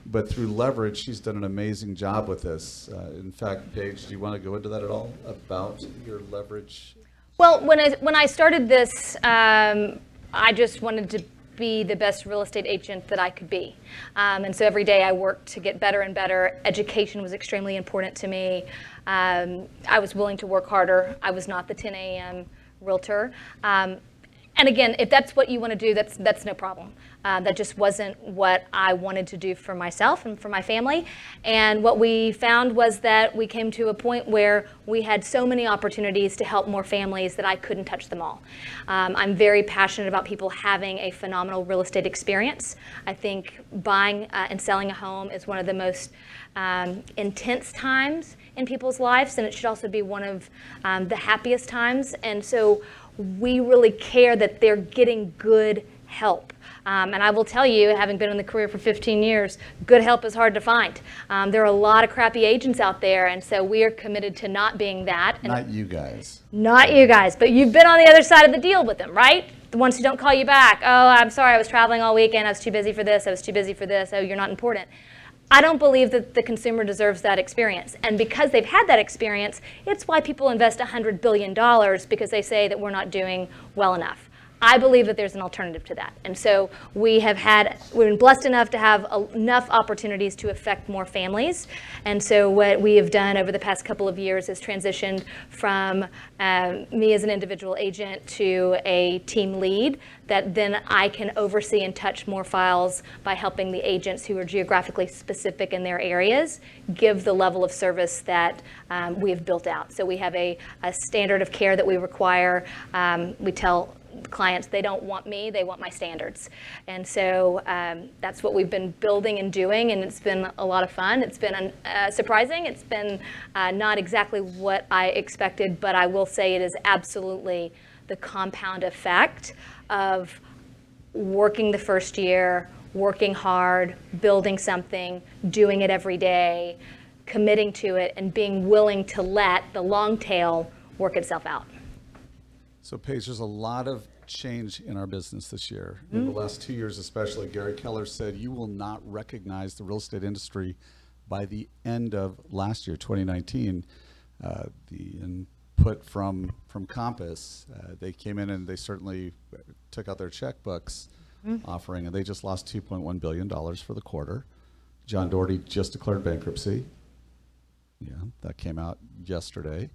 But through leverage, she's done an amazing job with this. In fact, Paige, do you want to go into that at all about your leverage? Well, when I started this, I just wanted to be the best real estate agent that I could be. And so every day I worked to get better and better. Education was extremely important to me. I was willing to work harder. I was not the 10 a.m. realtor. And again, if that's what you want to do, that's no problem. That just wasn't what I wanted to do for myself and for my family. And what we found was that we came to a point where we had so many opportunities to help more families that I couldn't touch them all. I'm very passionate about people having a phenomenal real estate experience. I think buying and selling a home is one of the most intense times in people's lives, and it should also be one of the happiest times. And so we really care that they're getting good help. And I will tell you, having been in the career for 15 years, good help is hard to find. There are a lot of crappy agents out there, and so we are committed to not being that. And Not you guys. not you guys, but you've been on the other side of the deal with them, right? The ones who don't call you back. Oh, I'm sorry, I was traveling all weekend. I was too busy for this. I was too busy for this. Oh, you're not important. I don't believe that the consumer deserves that experience. And because they've had that experience, it's why people invest $100 billion, because they say that we're not doing well enough. I believe that there's an alternative to that. And so we've been blessed enough to have enough opportunities to affect more families. And so what we have done over the past couple of years is transitioned from me as an individual agent to a team lead that then I can oversee and touch more files by helping the agents who are geographically specific in their areas give the level of service that we have built out. So we have a standard of care that we require. We tell clients they don't want me, they want my standards. And so that's what we've been building and doing, and it's been a lot of fun. It's been surprising. It's been not exactly what I expected, but I will say it is absolutely the compound effect of working the first year, working hard, building something, doing it every day, committing to it, and being willing to let the long tail work itself out. So, Paige, there's a lot of change in our business this year. In the last 2 years especially, Gary Keller said you will not recognize the real estate industry by the end of last year, 2019. The input from Compass, they came in and they certainly took out their checkbooks offering, and they just lost $2.1 billion for the quarter. John Doherty just declared bankruptcy. Yeah, that came out yesterday.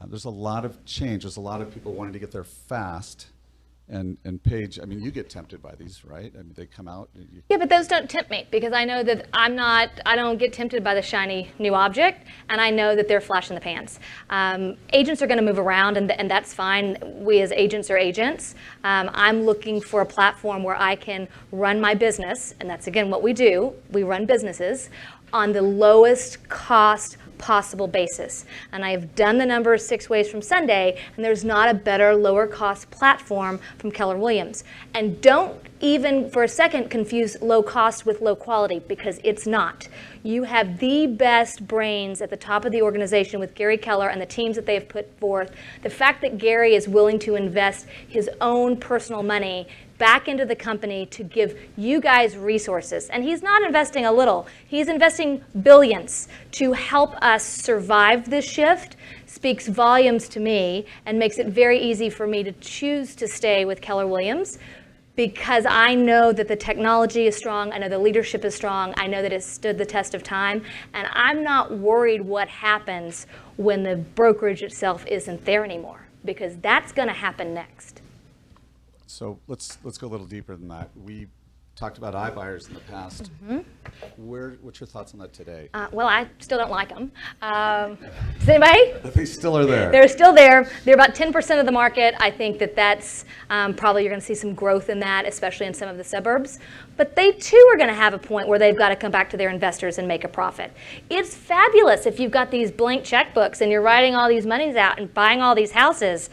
There's a lot of change. There's a lot of people wanting to get there fast. And Paige, I mean, you get tempted by these, right? I mean, they come out. Yeah, but those don't tempt me because I know that I don't get tempted by the shiny new object, and I know that they're flash in the pans. Agents are going to move around, and that's fine. We as agents are agents. I'm looking for a platform where I can run my business, and that's, again, what we do. We run businesses on the lowest cost possible basis. And I have done the numbers 6 ways from Sunday, and there's not a better, lower cost platform from Keller Williams. And don't even for a second confuse low cost with low quality, because it's not. You have the best brains at the top of the organization with Gary Keller and the teams that they have put forth. The fact that Gary is willing to invest his own personal money back into the company to give you guys resources. And he's not investing a little, he's investing billions to help us survive this shift, speaks volumes to me and makes it very easy for me to choose to stay with Keller Williams, because I know that the technology is strong, I know the leadership is strong, I know that it stood the test of time, and I'm not worried what happens when the brokerage itself isn't there anymore, because that's gonna happen next. So let's go a little deeper than that. We talked about iBuyers in the past. What's your thoughts on that today? Well, I still don't like them. Does anybody? They still are there. They're still there. They're about 10% of the market. I think that's probably you're going to see some growth in that, especially in some of the suburbs. But they too are going to have a point where they've got to come back to their investors and make a profit. It's fabulous if you've got these blank checkbooks and you're writing all these monies out and buying all these houses.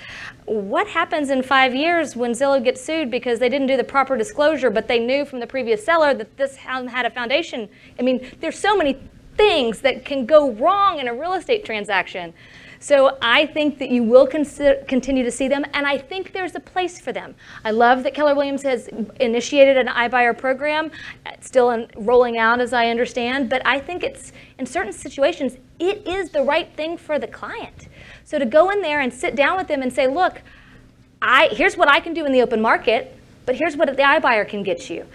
What happens in 5 years when Zillow gets sued because they didn't do the proper disclosure, but they knew from the previous seller that this had a foundation? I mean, there's so many things that can go wrong in a real estate transaction. So I think that you will continue to see them, and I think there's a place for them. I love that Keller Williams has initiated an iBuyer program. It's still rolling out, as I understand, but I think it's, in certain situations, it is the right thing for the client. So to go in there and sit down with them and say, look, here's what I can do in the open market, but here's what the iBuyer can get you.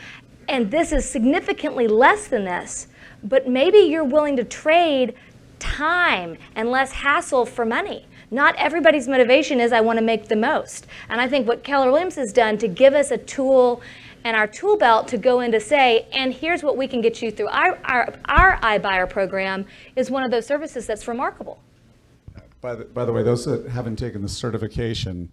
And this is significantly less than this, but maybe you're willing to trade time and less hassle for money. Not everybody's motivation is I want to make the most. And I think what Keller Williams has done to give us a tool and our tool belt to go in to say, and here's what we can get you through our iBuyer program, is one of those services that's remarkable. By the way, those that haven't taken the certification,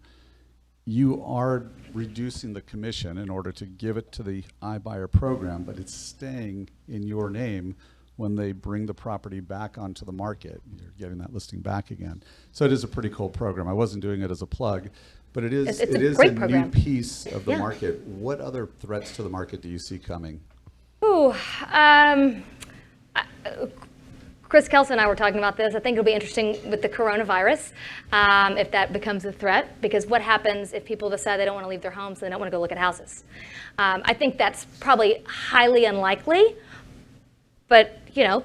you are reducing the commission in order to give it to the iBuyer program, but it's staying in your name when they bring the property back onto the market. You're getting that listing back again. So it is a pretty cool program. I wasn't doing it as a plug, but it is great a program. new piece of the Yeah. market. What other threats to the market do you see coming? Ooh, Chris Kelso and I were talking about this. I think it'll be interesting with the coronavirus, if that becomes a threat, because what happens if people decide they don't want to leave their homes and they don't want to go look at houses? I think that's probably highly unlikely, but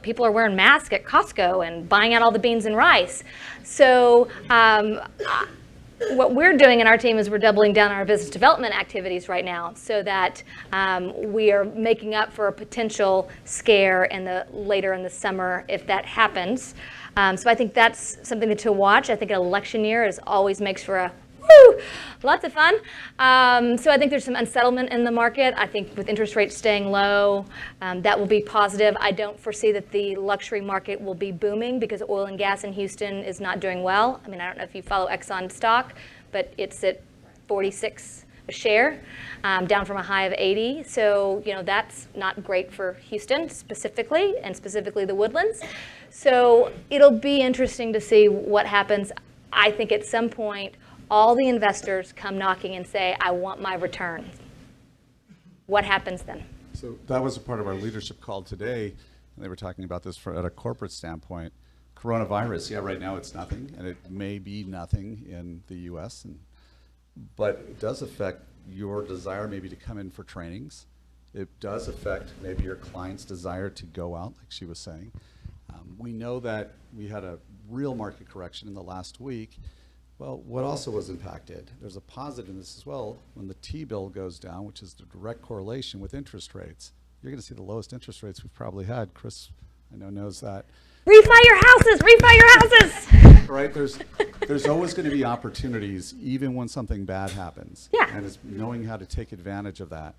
people are wearing masks at Costco and buying out all the beans and rice. So what we're doing in our team is we're doubling down on our business development activities right now so that we are making up for a potential scare later in the summer if that happens. So I think that's something to watch. I think an election year always makes for lots of fun. So I think there's some unsettlement in the market. I think with interest rates staying low, that will be positive. I don't foresee that the luxury market will be booming because oil and gas in Houston is not doing well. I mean, I don't know if you follow Exxon stock, but it's at 46 a share, down from a high of 80. So, that's not great for Houston specifically, and specifically the Woodlands. So it'll be interesting to see what happens. I think at some point, all the investors come knocking and say, I want my return. What happens then? So that was a part of our leadership call today. And they were talking about this at a corporate standpoint. Coronavirus, yeah, right now it's nothing, and it may be nothing in the U.S., but it does affect your desire maybe to come in for trainings. It does affect maybe your client's desire to go out, like she was saying. We know that we had a real market correction in the last week. Well, what also was impacted? There's a positive in this as well. When the T-bill goes down, which is the direct correlation with interest rates, you're going to see the lowest interest rates we've probably had. Chris, I know, knows that. Refi your houses! Refi your houses! Right? There's always going to be opportunities, even when something bad happens. Yeah. And it's knowing how to take advantage of that,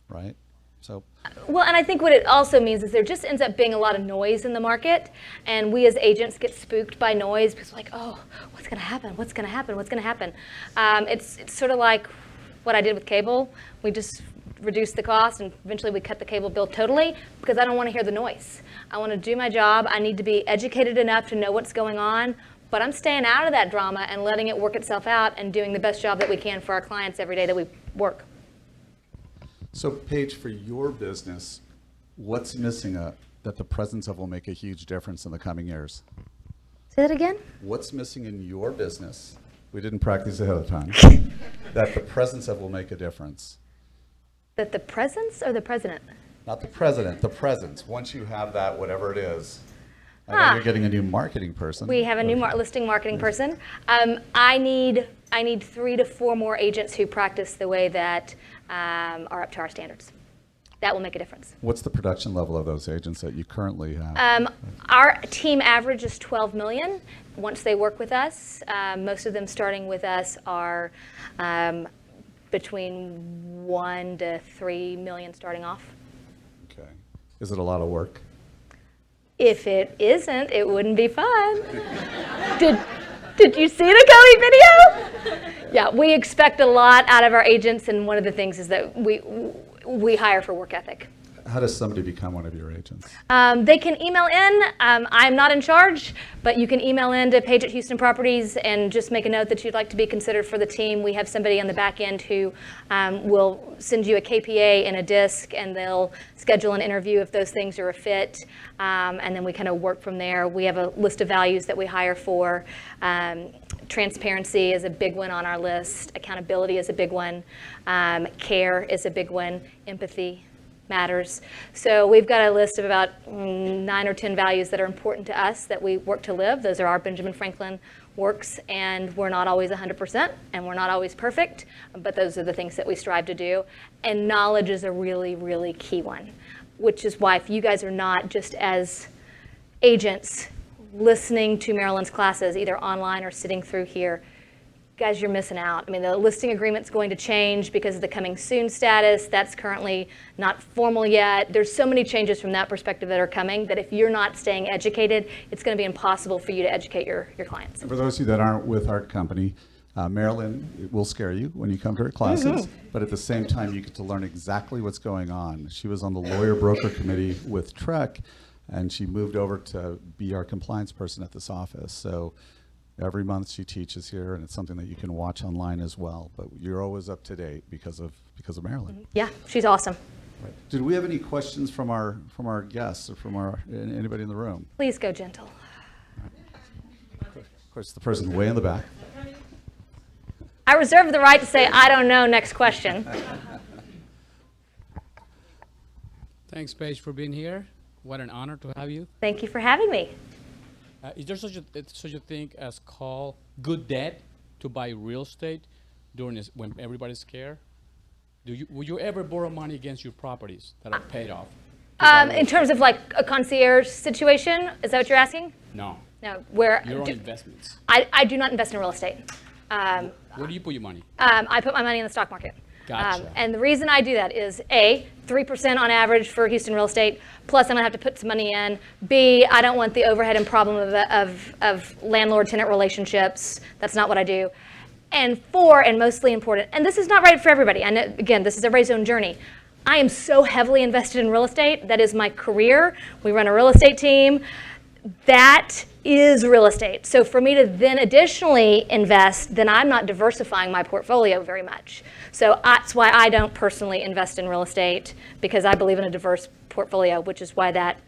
right? So. Well, and I think what it also means is there just ends up being a lot of noise in the market, and we as agents get spooked by noise because we're like, oh, what's going to happen? What's going to happen? What's going to happen? It's sort of like what I did with cable. We just reduced the cost, and eventually we cut the cable bill totally because I don't want to hear the noise. I want to do my job. I need to be educated enough to know what's going on, but I'm staying out of that drama and letting it work itself out and doing the best job that we can for our clients every day that we work. So Paige, for your business, what's missing that the presence of will make a huge difference in the coming years? Say that again? What's missing in your business? We didn't practice ahead of time. That the presence of will make a difference. That the presence or the president? Not the president, the presence. Once you have that, whatever it is. I know you're getting a new marketing person. We have a new listing marketing person. I need 3 to 4 more agents who practice the way that are up to our standards. That will make a difference. What's the production level of those agents that you currently have? Our team average is 12 million once they work with us. Most of them starting with us are between 1 to 3 million starting off. Okay. Is it a lot of work? If it isn't, it wouldn't be fun. Did you see the Cody video? Yeah, we expect a lot out of our agents, and one of the things is that we hire for work ethic. How does somebody become one of your agents? They can email in. I'm not in charge, but you can email in to Paige at Houston Properties and just make a note that you'd like to be considered for the team. We have somebody on the back end who will send you a KPA and a disc, and they'll schedule an interview if those things are a fit, and then we kind of work from there. We have a list of values that we hire for. Transparency is a big one on our list. Accountability is a big one. Care is a big one. Empathy matters. So we've got a list of about 9 or 10 values that are important to us that we work to live. Those are our Benjamin Franklin works, and we're not always 100%, and we're not always perfect, but those are the things that we strive to do. And knowledge is a really, really key one, which is why if you guys are not just as agents listening to Marilyn's classes, either online or sitting through here, guys, you're missing out. I mean, the listing agreement's going to change because of the coming soon status. That's currently not formal yet. There's so many changes from that perspective that are coming that if you're not staying educated, it's going to be impossible for you to educate your clients. And for those of you that aren't with our company, Marilyn will scare you when you come to her classes, but at the same time, you get to learn exactly what's going on. She was on the lawyer broker committee with Trek, and she moved over to be our compliance person at this office. So every month she teaches here, and it's something that you can watch online as well. But you're always up to date because of Marilyn. Yeah, she's awesome. Right. Did we have any questions from our guests or from anybody in the room? Please go gentle. Of course, the person way in the back. I reserve the right to say, I don't know, next question. Thanks, Paige, for being here. What an honor to have you. Thank you for having me. Is there such a thing as called good debt to buy real estate during this, when everybody's scared? Will you ever borrow money against your properties that are paid off? In terms of like a concierge situation, is that what you're asking? No. No, where Your own investments. I do not invest in real estate. Where do you put your money? I put my money in the stock market. Gotcha. And the reason I do that is A, 3% on average for Houston real estate, plus I'm gonna have to put some money in. B, I don't want the overhead and problem of landlord-tenant relationships. That's not what I do. And 4, and mostly important, and this is not right for everybody. I know, again, this is everybody's own journey. I am so heavily invested in real estate. That is my career. We run a real estate team. That is real estate. So for me to then additionally invest, then I'm not diversifying my portfolio very much. So that's why I don't personally invest in real estate, because I believe in a diverse portfolio, which is why that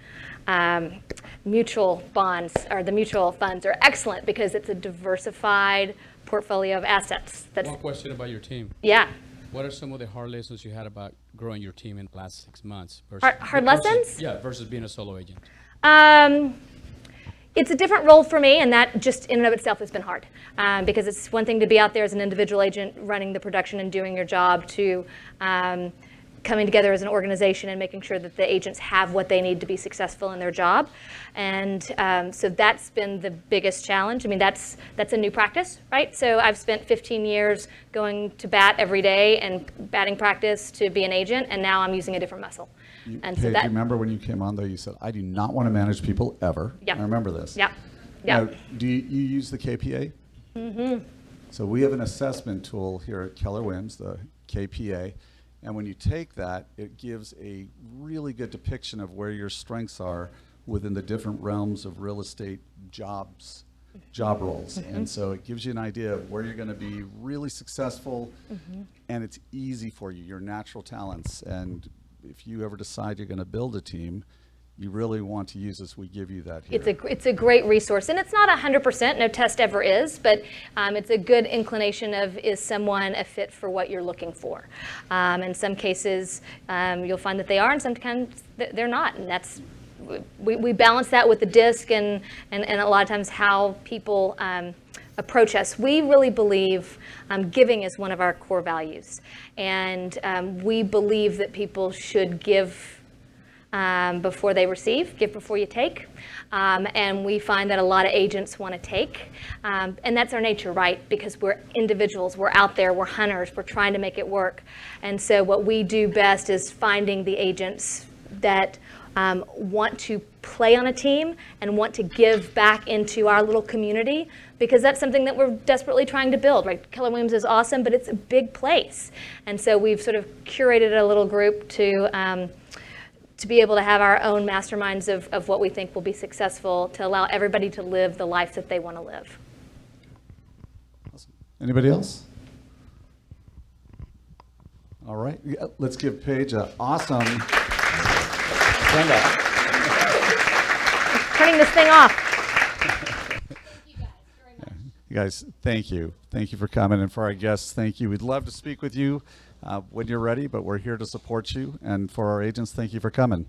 mutual bonds or the mutual funds are excellent, because it's a diversified portfolio of assets. That's, One question about your team. yeah. What are some of the hard lessons you had about growing your team in the last 6 months? Hard lessons? Yeah, versus being a solo agent. It's a different role for me, and that just in and of itself has been hard, because it's one thing to be out there as an individual agent running the production and doing your job, to coming together as an organization and making sure that the agents have what they need to be successful in their job. And so that's been the biggest challenge. I mean, that's a new practice, right? So I've spent 15 years going to bat every day and batting practice to be an agent, and now I'm using a different muscle. And so Paige, that, you remember when you came on, though, you said, I do not want to manage people ever. Yep. I remember this. yeah, Now, yeah. do you use the KPA? Mm-hmm. So we have an assessment tool here at Keller Williams, the KPA, and when you take that, it gives a really good depiction of where your strengths are within the different realms of real estate job roles. And so it gives you an idea of where you're going to be really successful, and it's easy for you, your natural talents. And if you ever decide you're going to build a team, you really want to use this. We give you that here. It's a great resource, and it's not 100%, no test ever is, but it's a good inclination of, is someone a fit for what you're looking for? In some cases, you'll find that they are, and sometimes they're not, and that's, we balance that with the disc and a lot of times how people approach us. We really believe giving is one of our core values, and we believe that people should give before they receive, give before you take. And we find that a lot of agents want to take. And that's our nature, right? Because we're individuals, we're out there, we're hunters, we're trying to make it work. And so what we do best is finding the agents that want to play on a team and want to give back into our little community, because that's something that we're desperately trying to build, right? Keller Williams is awesome, but it's a big place. And so we've sort of curated a little group to be able to have our own masterminds of what we think will be successful, to allow everybody to live the life that they want to live. Anybody else? All right, let's give Paige an awesome stand up. Turning this thing off. You guys, thank you. Thank you for coming. And for our guests, thank you. We'd love to speak with you when you're ready, but we're here to support you. And for our agents, thank you for coming.